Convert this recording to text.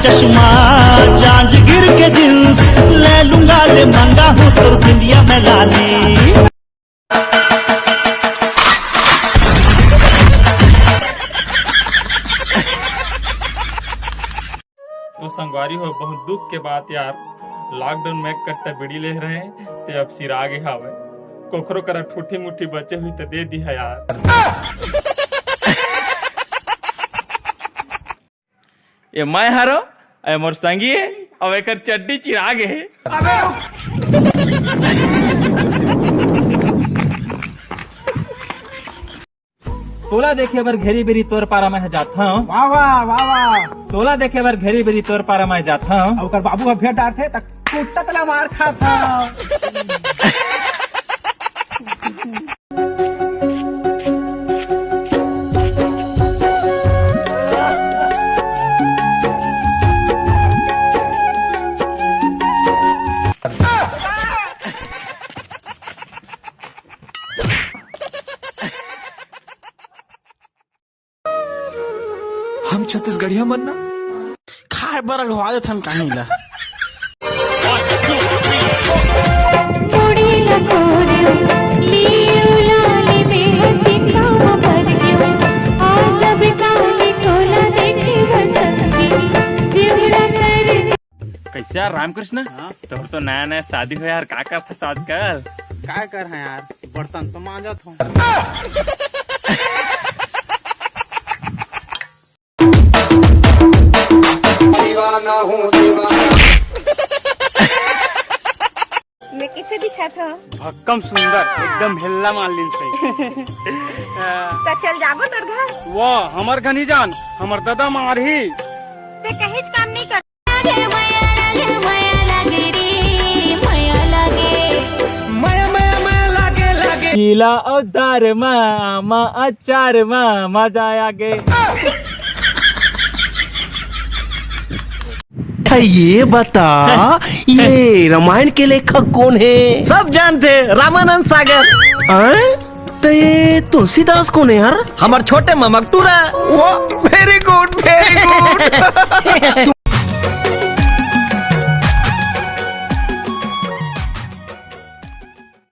चश्मा जांजगीर के जींस ले लूंगा ले मांगा हूँ तो बिंदिया में लाली। तो संगवारी हो बहुत दुख के बात यार, लॉकडाउन में कट्टा बीड़ी ले रहे हैं ते अब सिर आगे हावे कोखरो करा ठूठी मुठी बचे हुई तो दे दी है यार। ये मैं हारो ए मोर संगी है अब एक चड्डी चिरागे है। तोला देखे बर घेरी बेरी तोर पारा में जाता हूँ। वाह वाह वाह वाह। तोला देखे बर घेरी बेरी तोर पारा में जाता हूँ। ओकर बाबू का भेंट आर थे तक कुत्ता मार खाता। हम छत्तीसगढ़िया मनना खाए बरल हो आदत हम कहीं ला। कैसे यार रामकृष्ण तो तो नया नया शादी हो यार, का था शादी कर क्या कर है यार, बर्तन तो मांजत हूँ। दीवाना हूँ दीवाना। मैं किसे दिखा था? भक्कम सुंदर एकदम हिल्ला मालिन से। तो चल जाबो तोर घर। वो हमर घनी जान हमर दादा मारही ते कहीं काम नहीं कर। गीला उदार मामा अचार माँ मजा आ गे। ये बता ये रामायण के लेखक कौन है? सब जानते रामानंद सागर। तो ये तुलसीदास कौन है यार? हमार छोटे मामा टूरा। Very good very good.